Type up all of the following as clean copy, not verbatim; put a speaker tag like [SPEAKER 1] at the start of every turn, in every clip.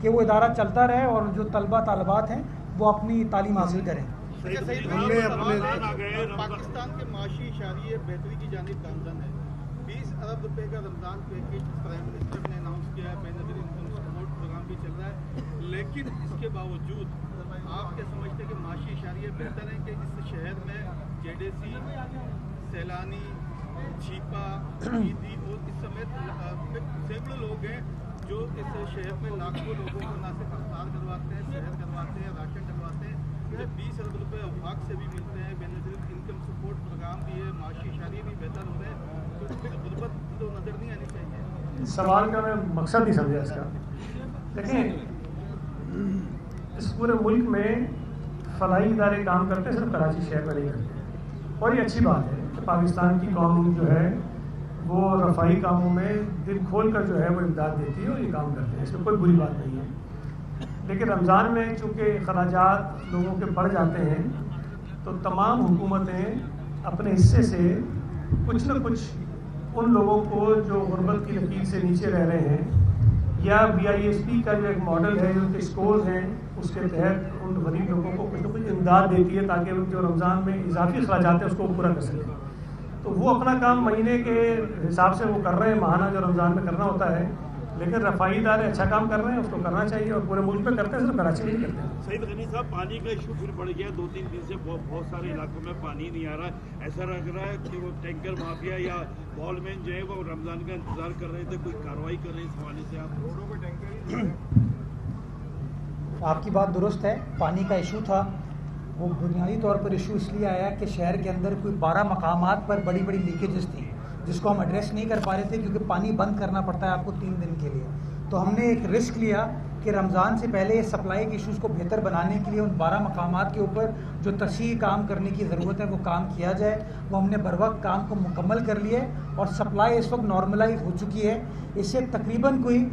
[SPEAKER 1] کہ وہ ادارہ چلتا رہے اور جو طلبہ طالبات ہیں وہ اپنی تعلیم حاصل کریں.
[SPEAKER 2] پاکستان کے معاشی اشاریے بہتری کی جانب گامزن ہے. 20 ارب روپے کا رمضان پیکیج پرائم منسٹر نے اناؤنس کیا ہے, بین نظیر انکم سپورٹ پروگرام بھی چل رہا ہے, لیکن اس کے باوجود آپ کیا سمجھتے ہیں کہ معاشی اشاریے بہتر ہیں کہ اس شہر میں JDC, سیلانی, چھیپا, عیدی اور اس سمیت سینکڑوں لوگ ہیں جو اس شہر میں لاکھوں لوگوں کو نہ صرف افطار کرواتے ہیں, سحر کرواتے ہیں, راشن ڈلواتے ہیں, 20 ارب روپے افاق سے بھی ملتے ہیں, بین نظیر انکم سپورٹ پروگرام بھی ہے, معاشی اشاریے بھی بہتر ہو رہے ہیں, تو پھر غربت تو نظر نہیں آنی چاہیے.
[SPEAKER 3] سوال کا میں مقصد نہیں سمجھا اس کا. دیکھیں, اس پورے ملک میں فلاحی ادارے کام کرتے ہیں, صرف کراچی شہر میں نہیں کرتے, اور یہ اچھی بات ہے کہ پاکستان کی قوم جو ہے وہ رفاہی کاموں میں دل کھول کر جو ہے وہ امداد دیتی ہے اور یہ کام کرتے ہیں, اس میں کوئی بری بات نہیں ہے. لیکن رمضان میں چونکہ اخراجات لوگوں کے بڑھ جاتے ہیں تو تمام حکومتیں اپنے حصے سے کچھ نہ کچھ ان لوگوں کو جو غربت کی لکیر سے نیچے رہ رہے ہیں, یا BISP کا جو ایک ماڈل ہے جو کہ اسکورز ہیں اس کے تحت ان غریب لوگوں کو کچھ نہ کچھ امداد دیتی ہے تاکہ جو رمضان میں اضافی اخراجات ہیں اس کو پورا کر سکیں. تو وہ اپنا کام مہینے کے حساب سے وہ کر رہے ہیں, ماہانہ جو رمضان میں کرنا ہوتا ہے, لیکن رفاہی ادارے اچھا کام کر رہے ہیں, اس کو کرنا چاہیے, اور پورے ملک میں کرتے ہیں, صرف کراچی میں نہیں کرتے ہیں.
[SPEAKER 4] سعید غنی صاحب, پانی کا ایشو پھر بڑھ گیا, 2-3 دن سے بہت سارے علاقوں میں پانی نہیں آ رہا ہے. ایسا لگ رہا ہے کہ وہ ٹینکر مافیا یا بال مین جو ہے وہ رمضان کا انتظار کر رہے تھے, کوئی کارروائی کر رہے ہیں اس حوالے سے آپ؟ روڈوں پہ ٹینکر
[SPEAKER 1] آپ کی بات درست ہے, پانی کا ایشو تھا, وہ بنیادی طور پر ایشو اس لیے آیا کہ شہر کے اندر کوئی 12 مقامات پر بڑی بڑی لیکیجز تھیں جس کو ہم ایڈریس نہیں کر پا رہے تھے, کیونکہ پانی بند کرنا پڑتا ہے آپ کو 3 دن کے لیے. تو ہم نے ایک رسک لیا کہ رمضان سے پہلے سپلائی کے ایشوز کو بہتر بنانے کے لیے ان 12 مقامات کے اوپر جو تصحیح کام کرنے کی ضرورت ہے وہ کام کیا جائے. وہ ہم نے بر وقت کام کو مکمل کر لیے اور سپلائی اس وقت نارملائز ہو چکی ہے. اس سے تقریباً کوئی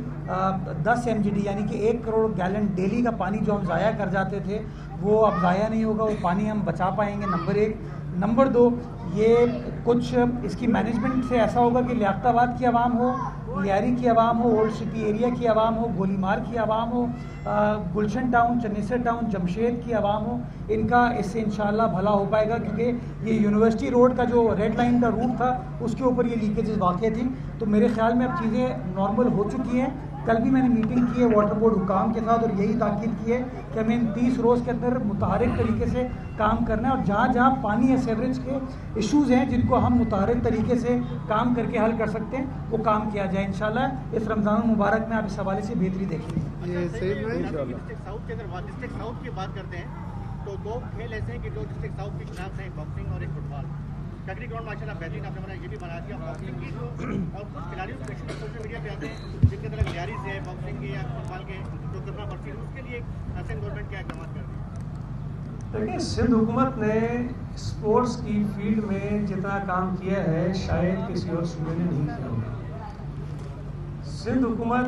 [SPEAKER 1] 10 MGD یعنی کہ 1 کروڑ گیلن ڈیلی کا پانی جو ہم ضائع کر جاتے تھے وہ اب ضائع نہیں ہوگا, وہ پانی ہم بچا پائیں گے, نمبر 1. نمبر 2, یہ کچھ اس کی مینجمنٹ سے ایسا ہوگا کہ لیاقت آباد کی عوام ہو, لیاری کی عوام ہو, اولڈ سٹی ایریا کی عوام ہو, گولی مار کی عوام ہو, گلشن ٹاؤن, چنیسر ٹاؤن, جمشید کی عوام ہو, ان کا اس سے انشاءاللہ بھلا ہو پائے گا, کیونکہ یہ یونیورسٹی روڈ کا جو ریڈ لائن کا روٹ تھا اس کے اوپر یہ لیکیجز واقع تھیں. تو میرے خیال میں اب چیزیں نارمل ہو چکی ہیں. کل بھی میں نے میٹنگ کی ہے واٹر بورڈ حکام کے ساتھ اور یہی تاکید کی ہے کہ ہمیں ان 30 روز کے اندر متحرک طریقے سے کام کرنا ہے, اور جہاں جہاں پانی یا سیوریج کے ایشوز ہیں جن کو ہم متحرک طریقے سے کام کر کے حل کر سکتے ہیں وہ کام کیا جائے. انشاءاللہ اس رمضان المبارک میں آپ اس حوالے سے بہتری دیکھیں گے.
[SPEAKER 2] ساؤتھ کے اندر ڈسٹرکٹ ساؤتھ کی بات کرتے ہیں تو 2 کھیل ایسے ہیں کہ جو ڈسٹرکٹ ساؤتھ کی شناخت ہے, باکسنگ اور ایک فٹ بال. ٹیکنیکل گراؤنڈ ماشاء اللہ بہترین آپ نے بنایا, یہ بھی بنا دیا. باکسنگ کی جو اور کچھ کھلاڑیوں کے سوشل میڈیا پہ آتے ہیں جن کے طرح لیاری سے باکسنگ کے یا فٹ بال کے جو کرنا پڑتی ہے, اس کے لیے اسٹین گورنمنٹ کیا اقدامات کر رہی ہے؟
[SPEAKER 3] دیکھیں, سندھ حکومت نے اسپورٹس کی فیلڈ میں جتنا کام کیا ہے شاید کسی اور صوبے نے نہیں کیا ہوگا. سندھ حکومت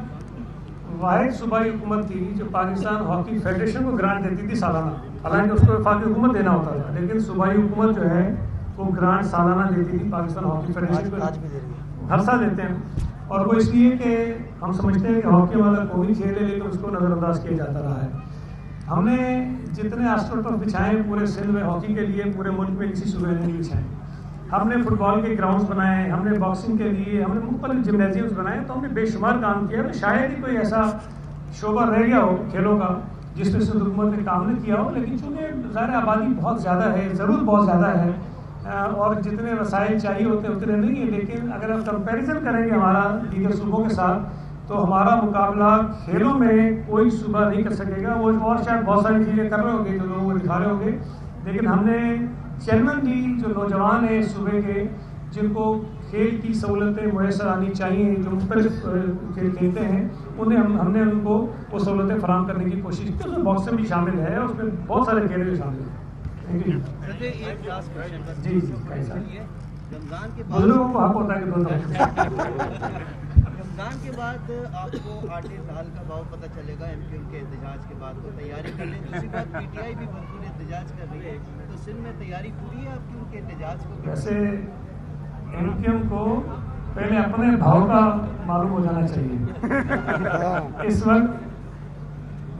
[SPEAKER 3] واحد صوبائی حکومت تھی جو پاکستان ہاکی فیڈریشن کو گرانٹ دیتی تھی سالانہ, حالانکہ اس کو وفاقی حکومت دینا ہوتا تھا, لیکن صوبائی حکومت جو ہے وہ گرانٹ سالانہ دیتی تھی پاکستان ہاکی فیڈریشن کو, ہر سال دیتے ہیں. اور وہ اس لیے کہ ہم سمجھتے ہیں کہ ہاکی والا کوئی کھیل ہے لیکن اس کو نظر انداز کیا جاتا رہا ہے. ہم نے جتنے آسٹروٹرف بچھائے پورے سندھ میں ہاکی کے لیے, پورے ملک میں کسی صوبے نے نہیں بچھائے. ہم نے فٹ بال کے گراؤنڈز بنائے, ہم نے باکسنگ کے لیے ہم نے مختلف جمنازیمز بنائے, تو ہم نے بے شمار کام کیا. شاید ہی کوئی ایسا شعبہ رہ گیا ہو کھیلوں کا جس میں سندھ حکومت نے کام نہیں کیا ہو. لیکن چونکہ ظاہر آبادی بہت زیادہ ہے, ضرورت بہت زیادہ ہے, اور جتنے وسائل چاہیے ہوتے ہیں اتنے نہیں ہیں. لیکن اگر ہم کمپیریزن کریں گے ہمارا دیگر صوبوں کے ساتھ تو ہمارا مقابلہ کھیلوں میں کوئی صوبہ نہیں کر سکے گا. وہ اور شاید بہت ساری چیزیں کر رہے ہوں گے جو لوگوں کو دکھا رہے ہوں گے, لیکن ہم نے جنرلی جو نوجوان ہیں صوبے کے جن کو کھیل کی سہولتیں میسر آنی چاہیے, جو مختلف کھیل کھیلتے ہیں, انہیں ہم نے ان کو وہ سہولتیں فراہم کرنے کی کوشش کی. اس میں باکسنگ بھی شامل ہے, اس میں بہت سارے کھیل بھی شامل ہیں. جی
[SPEAKER 5] رمضان کے
[SPEAKER 3] بزرگوں کو حق ہوتا ہے کہ
[SPEAKER 5] رمضان کے بعد آپ کو آٹے دال کا بھاؤ پتہ چلے گا. ایم کیو ایم کے احتجاج کے بعد تو تیاری کر لیں. دوسری بات PTI بھی بھرپور احتجاج کر رہی ہے, تو سندھ میں تیاری پوری ہے آپ کی ان کے احتجاج کو؟
[SPEAKER 3] ویسے ایم کیو ایم کو پہلے اپنے بھاؤ کا معلوم ہو جانا چاہیے. اس وقت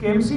[SPEAKER 3] KMC